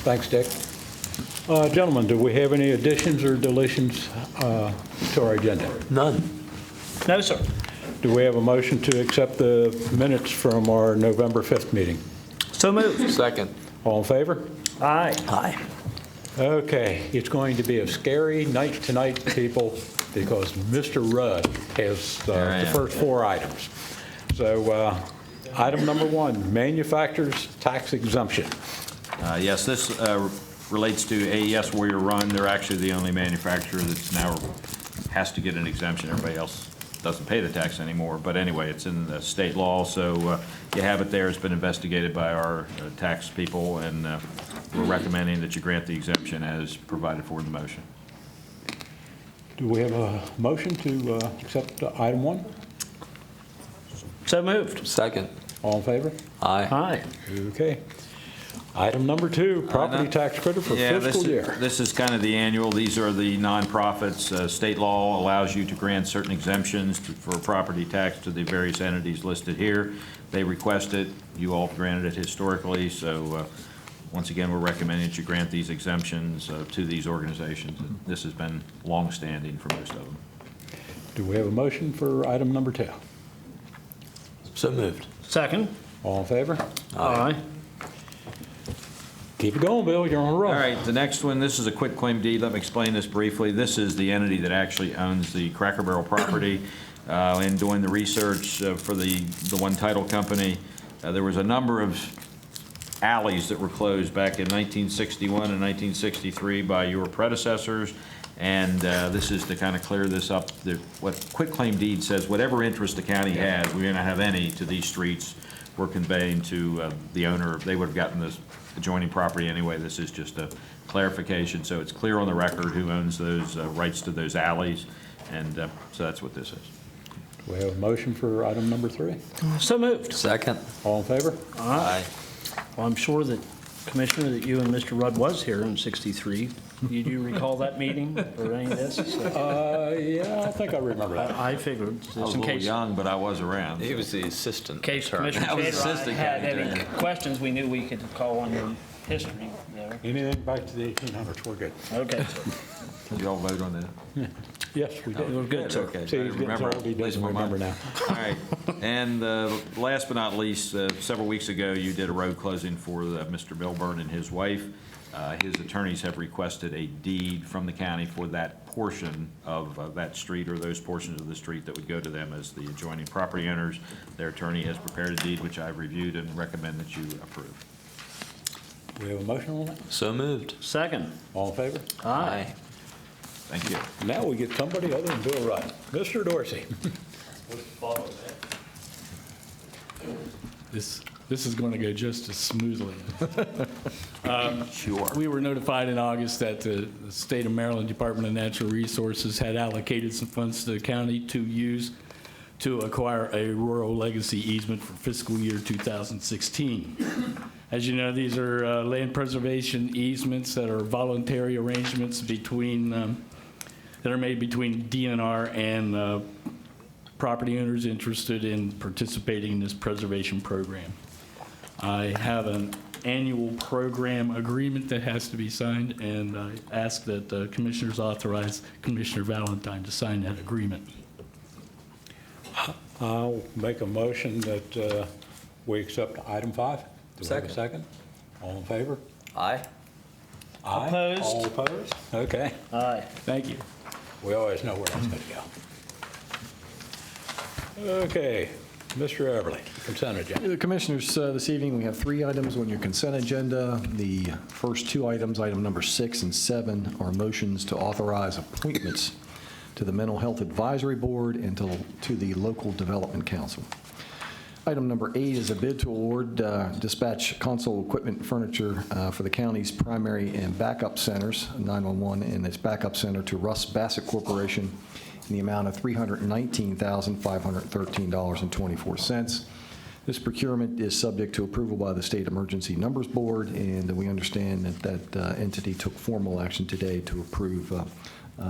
Thanks, Dick. Gentlemen, do we have any additions or deletions to our agenda? None. No, sir. Do we have a motion to accept the minutes from our November 5th meeting? So moved. Second. All in favor? Aye. Aye. Okay, it's going to be a scary night tonight, people, because Mr. Rudd has the first 4 items. So item number 1, manufacturer's tax exemption. Yes, this relates to AES Warrior Run. They're actually the only manufacturer that's now has to get an exemption. Everybody else doesn't pay the tax anymore. But anyway, it's in the state law, so you have it there. It's been investigated by our tax people, and we're recommending that you grant the exemption as provided for in the motion. Do we have a motion to accept item 1? So moved. Second. All in favor? Aye. Aye. Okay. Item number 2, property tax credit for fiscal year. This is kind of the annual. These are the nonprofits. State law allows you to grant certain exemptions for property tax to the various entities listed here. They request it. You all have granted it historically. So once again, we're recommending that you grant these exemptions to these organizations. This has been longstanding for most of them. Do we have a motion for item number 2? So moved. Second. All in favor? Aye. Keep it going, Bill. You're on a roll. All right, the next one, this is a quitclaim deed. Let me explain this briefly. This is the entity that actually owns the Cracker Barrel property. In doing the research for the one title company, there was a number of alleys that were closed back in 1961 and 1963 by your predecessors. And this is to kind of clear this up. What quitclaim deed says, whatever interest the county had, we may not have any to these streets, we're conveying to the owner. They would have gotten this adjoining property anyway. This is just a clarification, so it's clear on the record who owns those rights to those alleys, and so that's what this is. Do we have a motion for item number 3? So moved. Second. All in favor? Aye. Well, I'm sure that, Commissioner, that you and Mr. Rudd was here in '63. Do you recall that meeting or any of this? Yeah, I think I remember that. I figured, I just was a in little case. young, but I was around. He was the assistant In case attorney. Commissioner I was Chater assistant had county any attorney. questions, we knew we could call on your history there. Anything back to the 1800s, we're good. Okay. Did you all vote on that? Yes, we did. We're good, sir. Okay. See, I he's getting remember old, he at least doesn't my remember mind. now. All right, and last but not least, several weeks ago, you did a road closing for Mr. Milburn and his wife. His attorneys have requested a deed from the county for that portion of that street, or those portions of the street that would go to them as the adjoining property owners. Their attorney has prepared a deed, which I've reviewed and recommend that you approve. Do we have a motion on that? So moved. Second. All in favor? Aye. Thank you. Now we get somebody other than Bill Rudd. Mr. Dorsey. This is going to go just as smoothly. Sure. We were notified in August that the State of Maryland Department of Natural Resources had allocated some funds to the county to use to acquire a rural legacy easement for fiscal year 2016. As you know, these are land preservation easements that are voluntary arrangements between that are made between DNR and property owners interested in participating in this preservation program. I have an annual program agreement that has to be signed, and I ask that the commissioners authorize Commissioner Valentine to sign that agreement. I'll make a motion that we accept item 5. Do we have a Second. second? All in favor? Aye. Aye. Opposed? All opposed? Okay. Aye. Thank you. We always know where that's going to go. Okay. Mr. Everly, consent agenda. Commissioners, this evening we have 3 items on your consent agenda. The first 2 items, item number 6 and 7, are motions to authorize appointments to the Mental Health Advisory Board and to the Local Development Council. Item number 8 is a bid to award dispatch console equipment and furniture for the county's primary and backup centers, 911 and its backup center, to Russ Bassett Corporation in the amount of $319,513.24. This procurement is subject to approval by the State Emergency Numbers Board, and we understand that entity took formal action today to approve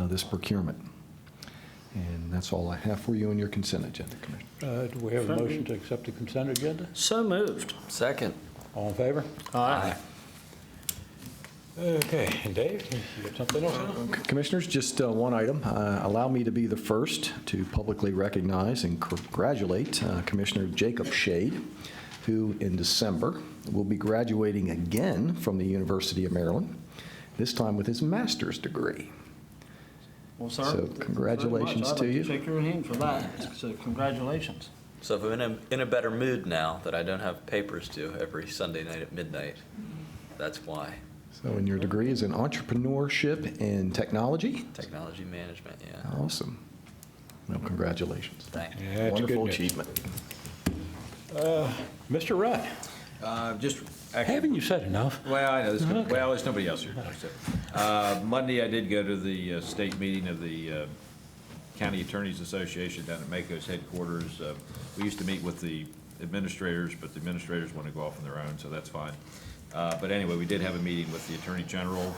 this procurement. And that's all I have for you on your consent agenda, Commissioner. Do we have a motion to accept the consent agenda? So moved. Second. All in favor? Aye. Okay, and Dave, you got something else? Commissioners, just one item. Allow me to be the first to publicly recognize and congratulate Commissioner Jacob Shade, who in December will be graduating again from the University of Maryland, this time with his master's degree. Well, sir. So congratulations to you. I'd like to shake your hand for that, so congratulations. So if I'm in a better mood now that I don't have papers due every Sunday night at midnight, that's why. So, and your degree is in entrepreneurship and technology? Technology management, yeah. Awesome. Well, congratulations. Thanks. Yeah, that's Wonderful good news. achievement. Mr. Rudd, Just, haven't you said enough? well, I know, well, there's nobody else here. So, Monday, I did go to the state meeting of the County Attorneys Association down at Mako's headquarters. We used to meet with the administrators, but the administrators want to go off on their own, so that's fine. But anyway, we did have a meeting with the Attorney General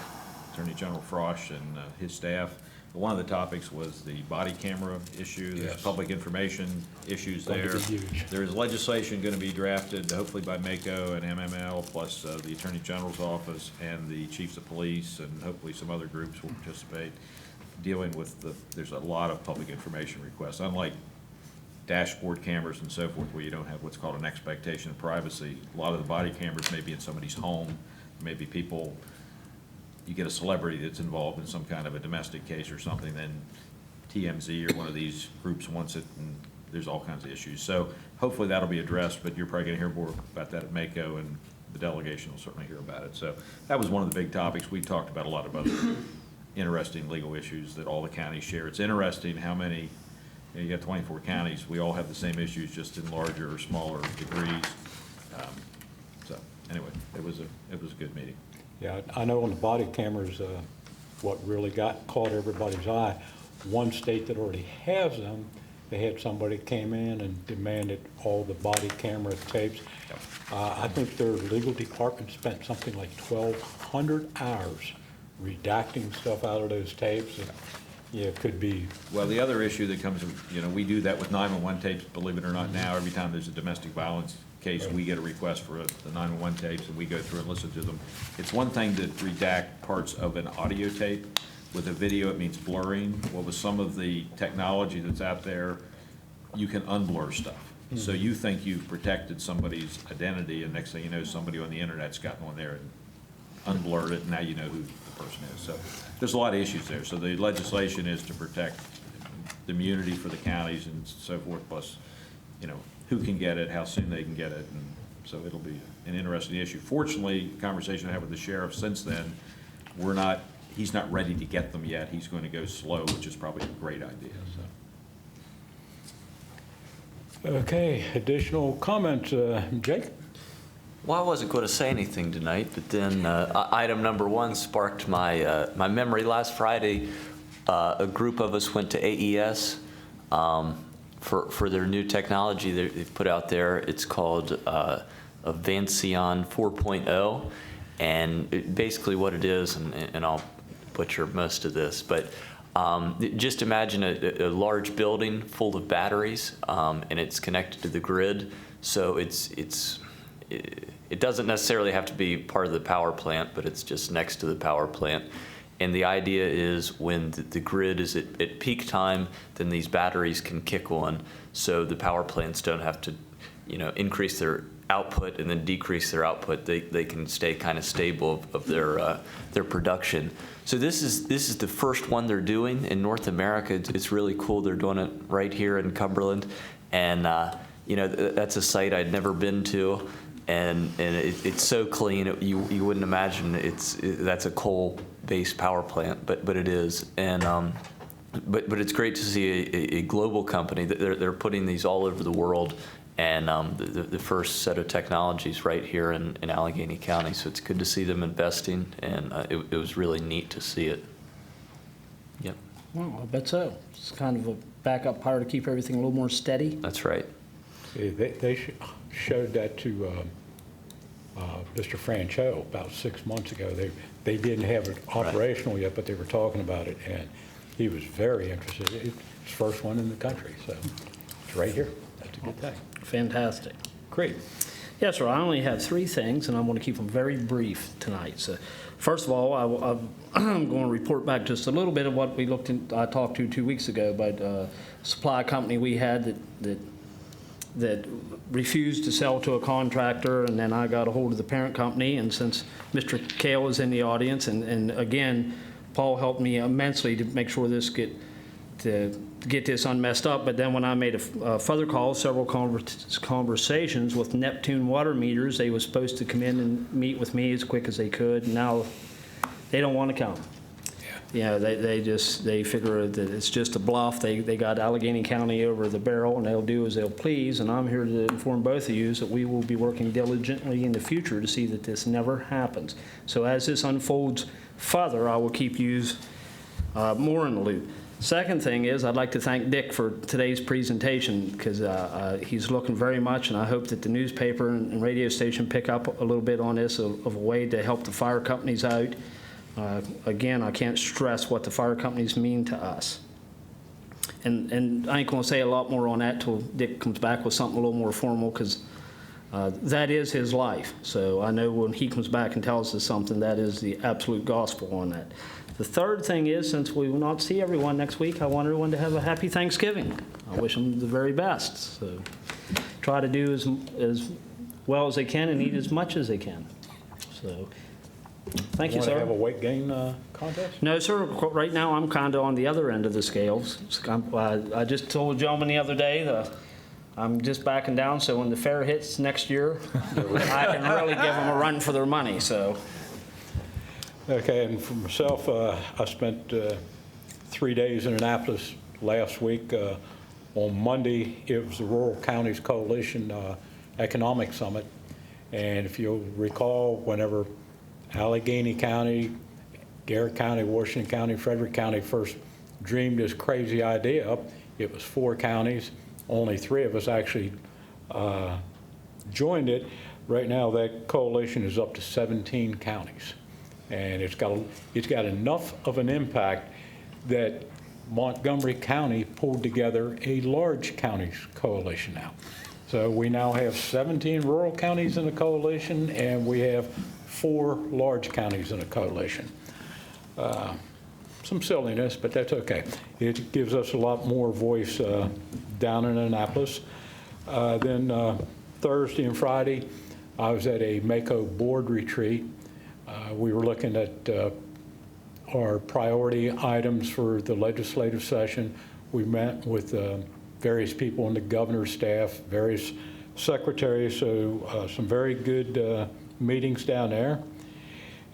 Frosch and his staff. One of the topics was the body camera issue. There's Yes. public information issues Going to there. be huge. There is legislation going to be drafted, hopefully by Mako and MML, plus the Attorney General's office and the chiefs of police, and hopefully some other groups will participate, dealing with there's a lot of public information requests. Unlike dashboard cameras and so forth, where you don't have what's called an expectation of privacy, a lot of the body cameras may be in somebody's home, maybe people, you get a celebrity that's involved in some kind of a domestic case or something, then TMZ or one of these groups wants it, and there's all kinds of issues. So hopefully that'll be addressed, but you're probably going to hear more about that at Mako, and the delegation will certainly hear about it. So that was one of the big topics. We talked about a lot of other interesting legal issues that all the counties share. It's interesting how many, you got 24 counties, we all have the same issues, just in larger or smaller degrees. So anyway, it was a good meeting. Yeah, I know on the body cameras, what really caught everybody's eye, one state that already has them, they had somebody came in and demanded all the body camera tapes. I think their legal department spent something like 1,200 hours redacting stuff out of those tapes. And, yeah, it could be. Well, the other issue that comes, we do that with 911 tapes, believe it or not now. Every time there's a domestic violence case, we get a request for the 911 tapes, and we go through and listen to them. It's one thing to redact parts of an audio tape. With a video, it means blurring. Well, with some of the technology that's out there, you can unblur stuff. So you think you've protected somebody's identity, and next thing you know, somebody on the internet's gotten on there and unblurred it, and now you know who the person is. So there's a lot of issues there. So the legislation is to protect the immunity for the counties and so forth, plus, who can get it, how soon they can get it, and so it'll be an interesting issue. Fortunately, the conversation I had with the sheriff since then, he's not ready to get them yet. He's going to go slow, which is probably a great idea, so. Okay, additional comments, Jake? Well, I wasn't going to say anything tonight, but then item number one sparked my memory. Last Friday, a group of us went to AES for their new technology they've put out there. It's called Avancion 4.0, and basically what it is, and I'll butcher most of this, but just imagine a large building full of batteries, and it's connected to the grid. So it doesn't necessarily have to be part of the power plant, but it's just next to the power plant. And the idea is when the grid is at peak time, then these batteries can kick on, so the power plants don't have to, increase their output and then decrease their output. They can stay kind of stable of their production. So this is the first one they're doing in North America. It's really cool. They're doing it right here in Cumberland, and that's a site I'd never been to, and it's so clean. You wouldn't imagine that's a coal-based power plant, but it is, and but it's great to see a global company that they're putting these all over the world. And the first set of technologies right here in Allegany County. So it's good to see them investing, and it was really neat to see it. Yep. Well, I bet so. It's kind of a backup power to keep everything a little more steady. That's right. They showed that to Mr. Francho about 6 months ago. They didn't have it operational yet, but they were talking about it, and he was very interested. It's the first one in the country, so it's right here. That's a good thing. Fantastic. Great. Yes, sir. I only have three things, and I'm going to keep them very brief tonight. So, first of all, I'm going to report back just a little bit of what I talked to 2 weeks ago about a supply company we had that refused to sell to a contractor, and then I got a hold of the parent company, and since Mr. Kale is in the audience, and again, Paul helped me immensely to make sure this get this unmessed up, but then when I made a further call, several conversations with Neptune water meters, they were supposed to come in and meet with me as quick as they could, and now they don't want to come. Yeah, they figure that it's just a bluff. They got Allegany County over the barrel, and they'll do as they'll please, and I'm here to inform both of you that we will be working diligently in the future to see that this never happens. So as this unfolds further, I will keep you more in the loop. Second thing is, I'd like to thank Dick for today's presentation, because he's looking very much, and I hope that the newspaper and radio station pick up a little bit on this of a way to help the fire companies out. Again, I can't stress what the fire companies mean to us. And I ain't going to say a lot more on that till Dick comes back with something a little more formal, because that is his life. So I know when he comes back and tells us something, that is the absolute gospel on that. The third thing is, since we will not see everyone next week, I want everyone to have a happy Thanksgiving. I wish them the very best. So try to do as well as they can and eat as much as they can. So thank you, Want to sir. have a weight gain contest? No, sir. Right now, I'm kind of on the other end of the scales. I just told a gentleman the other day that I'm just backing down, so when the fair hits next year, I can really give them a run for their money. So. Okay, and for myself, I spent 3 days in Annapolis last week. On Monday, it was the Rural Counties Coalition Economic Summit. And if you'll recall, whenever Allegany County, Garrett County, Washington County, Frederick County first dreamed this crazy idea up, it was 4 counties. Only 3 of us actually joined it. Right now, that coalition is up to 17 counties. And it's got enough of an impact that Montgomery County pulled together a large counties coalition now. So we now have 17 rural counties in a coalition, and we have 4 large counties in a coalition. Some silliness, but that's okay. It gives us a lot more voice down in Annapolis. Then Thursday and Friday, I was at a MACO board retreat. We were looking at our priority items for the legislative session. We met with various people on the governor's staff, various secretaries, so some very good meetings down there.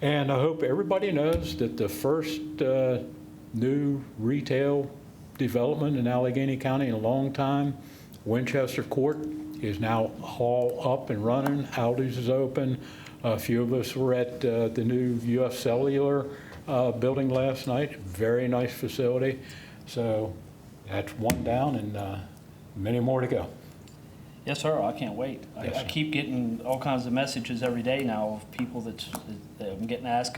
And I hope everybody knows that the first new retail development in Allegany County in a long time, Winchester Court, is now all up and running. Aldi's is open. A few of us were at the new U.S. Cellular building last night. Very nice facility. So that's one down and many more to go. Yes, sir. I can't wait. Yes, I keep getting all kinds of messages every day now of people that I'm getting asked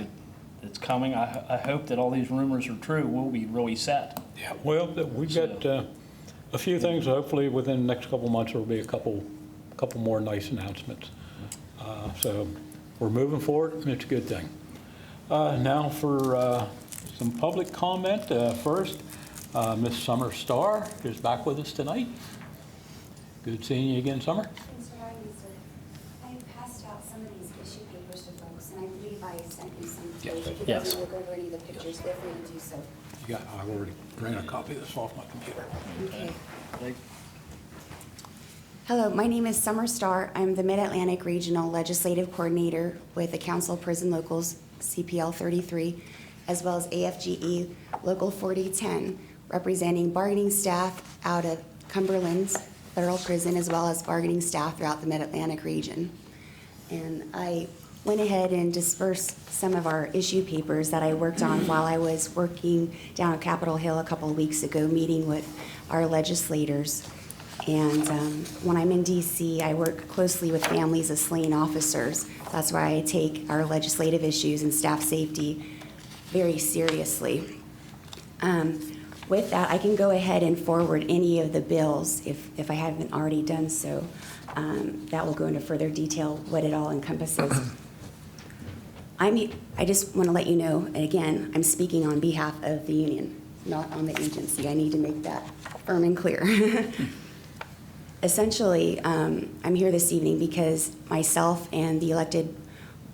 that's coming. I hope that all these rumors are true. We'll be really set. Yeah, well, we've got a few things. Hopefully within the next couple of months, there'll be a couple more nice announcements. So we're moving forward, and it's a good thing. Now for some public comment. First, Ms. Summer Starr is back with us tonight. Good seeing you again, Summer. Thanks for having me, sir. I passed out some of these issue papers to folks, and I believe I sent you some today. If you Yes. guys want to look over any of the pictures, feel free to do so. I already ran a copy of this off my computer. Okay. Hello, my name is Summer Starr. I'm the Mid-Atlantic Regional Legislative Coordinator with the Council of Prison Locals, CPL 33, as well as AFGE Local 4010, representing bargaining staff out of Cumberland's Federal Prison, as well as bargaining staff throughout the Mid-Atlantic region. And I went ahead and dispersed some of our issue papers that I worked on while I was working down at Capitol Hill a couple of weeks ago, meeting with our legislators. And when I'm in DC, I work closely with families of slain officers. That's why I take our legislative issues and staff safety very seriously. With that, I can go ahead and forward any of the bills if I haven't already done so. That will go into further detail what it all encompasses. I just want to let you know, and again, I'm speaking on behalf of the union, not on the agency. I need to make that firm and clear. Essentially, I'm here this evening because myself and the elected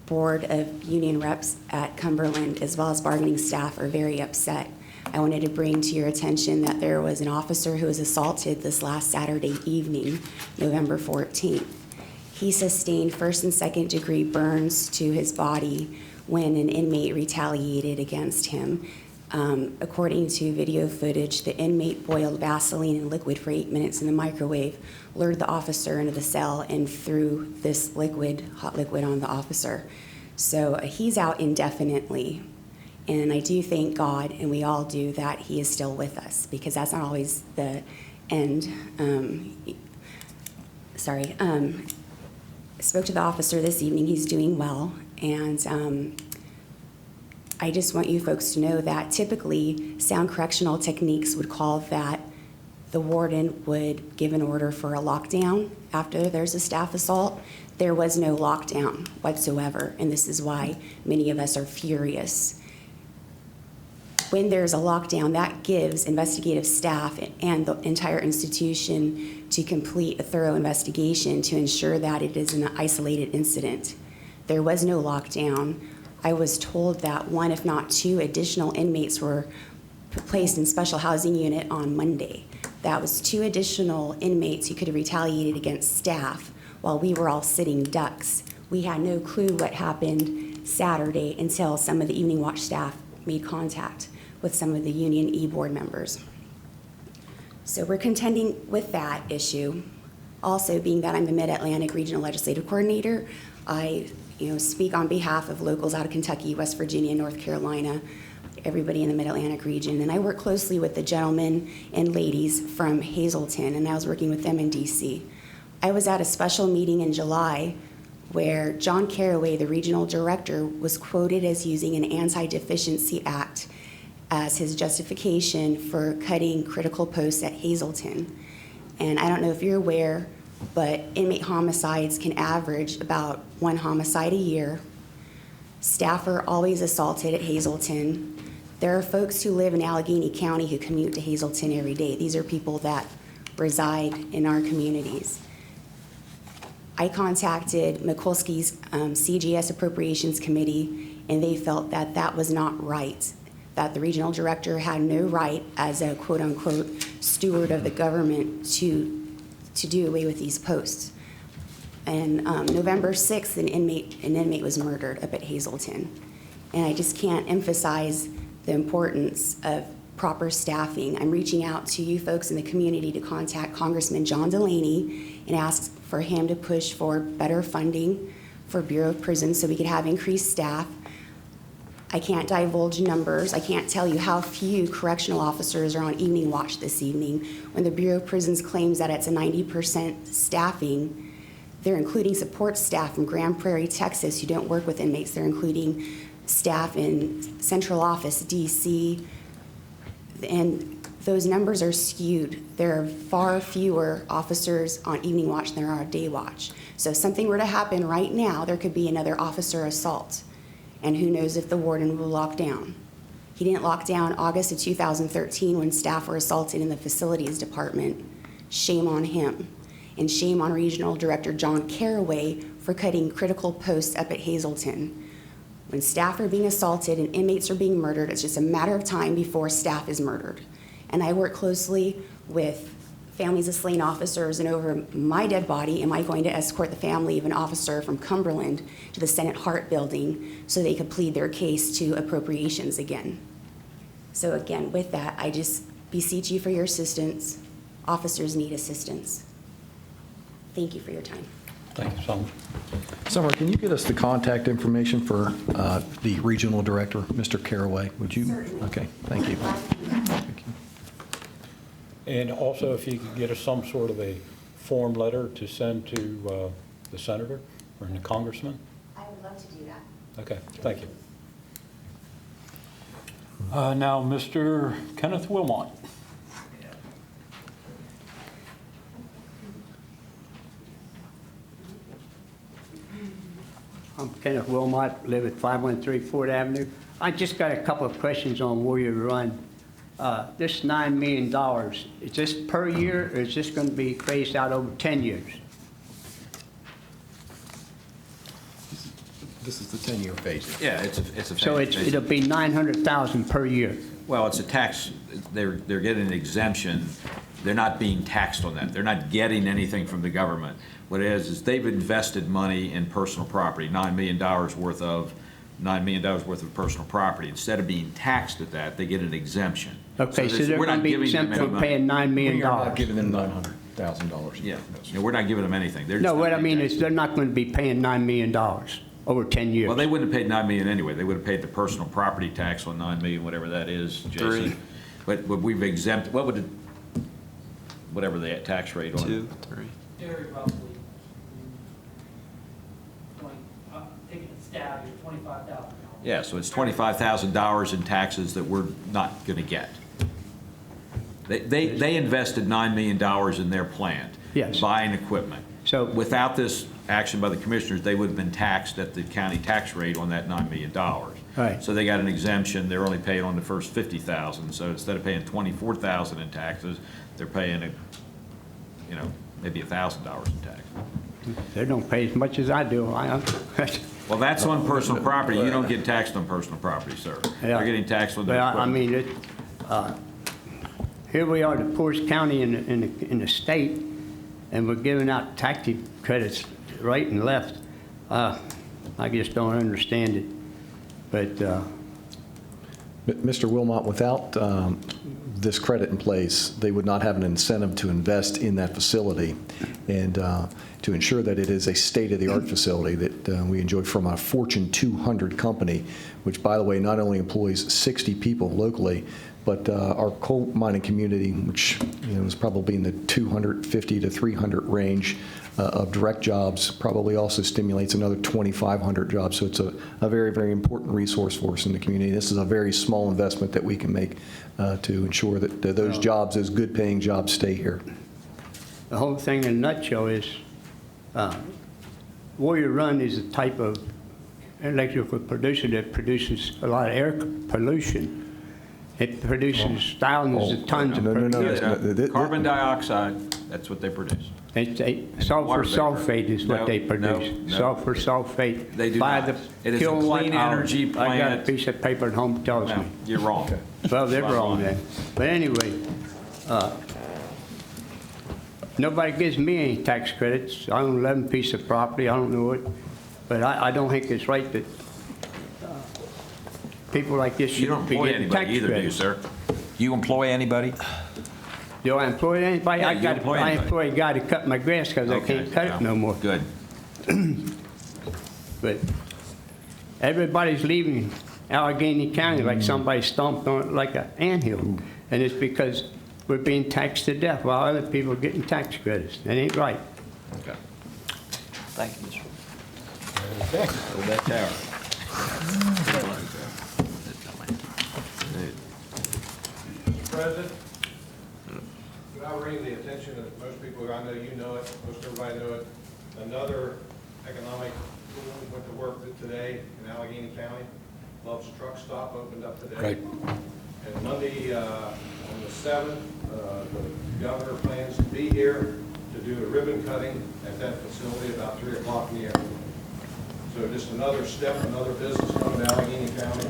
board of union reps at Cumberland, as well as bargaining staff, are very upset. I wanted to bring to your attention that there was an officer who was assaulted this last Saturday evening, November 14th. He sustained first and second degree burns to his body when an inmate retaliated against him. According to video footage, the inmate boiled Vaseline and liquid for 8 minutes in the microwave, lured the officer into the cell, and threw this liquid, hot liquid, on the officer. So he's out indefinitely. And I do thank God, and we all do, that he is still with us, because that's not always the end. I spoke to the officer this evening. He's doing well. And I just want you folks to know that typically sound correctional techniques would call that the warden would give an order for a lockdown after there's a staff assault. There was no lockdown whatsoever, and this is why many of us are furious. When there's a lockdown, that gives investigative staff and the entire institution to complete a thorough investigation to ensure that it is an isolated incident. There was no lockdown. I was told that one, if not two, additional inmates were placed in special housing unit on Monday. That was 2 additional inmates who could have retaliated against staff while we were all sitting ducks. We had no clue what happened Saturday until some of the evening watch staff made contact with some of the union e-board members. So we're contending with that issue. Also, being that I'm the Mid-Atlantic Regional Legislative Coordinator, I speak on behalf of locals out of Kentucky, West Virginia, North Carolina, everybody in the Mid-Atlantic region. And I work closely with the gentlemen and ladies from Hazleton, and I was working with them in DC. I was at a special meeting in July where John Caraway, the regional director, was quoted as using an Anti-Deficiency Act as his justification for cutting critical posts at Hazleton. And I don't know if you're aware, but inmate homicides can average about 1 homicide a year. Staff are always assaulted at Hazleton. There are folks who live in Allegany County who commute to Hazleton every day. These are people that reside in our communities. I contacted Mikulski's CGS Appropriations Committee, and they felt that that was not right, that the regional director had no right as a quote-unquote steward of the government to do away with these posts. And November 6th, an inmate was murdered up at Hazleton. And I just can't emphasize the importance of proper staffing. I'm reaching out to you folks in the community to contact Congressman John Delaney and ask for him to push for better funding for Bureau of Prisons so we could have increased staff. I can't divulge numbers. I can't tell you how few correctional officers are on evening watch this evening. When the Bureau of Prisons claims that it's a 90% staffing, they're including support staff from Grand Prairie, Texas, who don't work with inmates. They're including staff in central office, DC, and those numbers are skewed. There are far fewer officers on evening watch than there are day watch. So if something were to happen right now, there could be another officer assault. And who knows if the warden will lock down. He didn't lock down August of 2013 when staff were assaulted in the facilities department. Shame on him. And shame on Regional Director John Caraway for cutting critical posts up at Hazleton. When staff are being assaulted and inmates are being murdered, it's just a matter of time before staff is murdered. And I work closely with families of slain officers, and over my dead body am I going to escort the family of an officer from Cumberland to the Senate Hart building so they could plead their case to appropriations again. So again, with that, I just beseech you for your assistance. Officers need assistance. Thank you for your time. Thank you, Summer. Summer, can you get us the contact information for the regional director, Mr. Caraway? Would you? Certainly. Okay, thank you. Thank you. And also, if you could get us some sort of a form letter to send to the senator or the congressman. I would love to do that. Okay, thank you. Now, Mr. Kenneth Wilmot. I'm Kenneth Wilmot, live at 513 Ford Avenue. I just got a couple of questions on Warrior Run. This $9 million, is this per year, or is this going to be phased out over 10 years? This is the 10-year phase. Yeah, it's a. So it'll be 900,000 per year. Well, it's a tax, they're getting an exemption. They're not being taxed on that. They're not getting anything from the government. What it is they've invested money in personal property, $9 million worth of personal property. Instead of being taxed at that, they get an exemption. Okay, so they're we're going not to be giving them exempt any from money. paying $9 million. We are not giving them $900,000. Yeah, we're not giving them anything. They're just No, not what I being mean taxed. is they're not going to be paying $9 million over 10 years. Well, they wouldn't have paid $9 million anyway. They would have paid the personal property tax on $9 million, whatever that is, Jason. Three. But we've exempt, what would it, whatever the tax rate on it? 2, 3. Very roughly, 20, I'm taking a stab here, $25,000. Yeah, so it's $25,000 in taxes that we're not going to get. They invested $9 million in their plant. Yes. Buying equipment. So- without this action by the commissioners, they would have been taxed at the county tax rate on that $9 million. Right. So they got an exemption. They're only paying on the first $50,000. So instead of paying $24,000 in taxes, they're paying maybe $1,000 in tax. They don't pay as much as I do. Well, that's on personal property. You don't get taxed on personal property, sir. Yeah. They're getting taxed on the But I equipment. mean, here we are, the poorest county in the state, and we're giving out tax credits right and left. I just don't understand it. But Mr. Wilmot, without this credit in place, they would not have an incentive to invest in that facility and to ensure that it is a state-of-the-art facility that we enjoy from a Fortune 200 company, which, by the way, not only employs 60 people locally, but our coal mining community, which is probably in the 250 to 300 range of direct jobs, probably also stimulates another 2,500 jobs. So it's a very, very important resource for us in the community. This is a very small investment that we can make to ensure that those jobs, those good-paying jobs, stay here. the whole thing in a nutshell is, Warrior Run is a type of electrical producer that produces a lot of air pollution. It produces thousands of tons of No, no, no, per year. no. Carbon dioxide, that's what they produce. Sulfur water vapor. sulfate is what No, they no, produce. no. Sulfur sulfate. They do by not. the It is a kilowatt clean hour. energy I got a plant. piece of paper at home that tells No, me. you're wrong. Well, they're Spot wrong on. then. But anyway, nobody gives me any tax credits. I own 11 pieces of property, I don't know it. But I don't think it's right that people like this You don't should be employ getting tax anybody either, do you, credits. sir? You employ anybody? Do I employ anybody? Yeah, I you got, employ I anybody. employ a guy to cut my grass because I Okay, can't cut yeah. it no more. Good. But everybody's leaving Allegany County like somebody stomped on it like an anthill. And it's because we're being taxed to death while other people are getting tax credits. That ain't right. Okay. Thank you, Mr. Build that tower. President, could I bring the attention of most people, I know you know it, most everybody know it, another economic tool went to work today in Allegheny County. Love's Truck Stop opened up today. Right. And Monday, on the 7th, the governor plans to be here to do a ribbon cutting at that facility about 3 o'clock in the afternoon. So just another step, another business coming to Allegheny County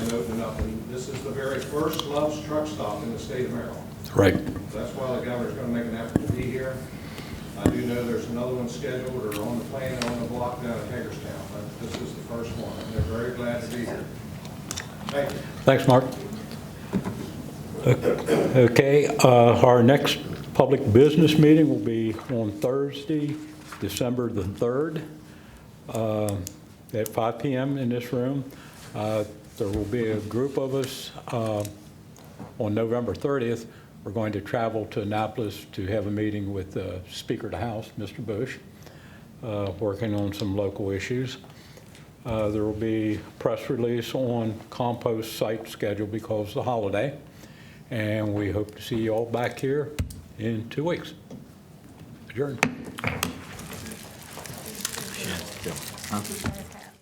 and opening up. And this is the very first Love's Truck Stop in the state of Maryland. Right. So that's why the governor's going to make an effort to be here. I do know there's another one scheduled or on the plan on the block down in Hagerstown, but this is the first one. And they're very glad to be here. Thank you. Thanks, Mark. Okay, our next public business meeting will be on Thursday, December the 3rd, at 5 p.m. in this room. There will be a group of us on November 30th. We're going to travel to Annapolis to have a meeting with Speaker of the House, Mr. Bush, working on some local issues. There will be press release on compost site schedule because of the holiday. And we hope to see you all back here in 2 weeks. Adjourned. Huh?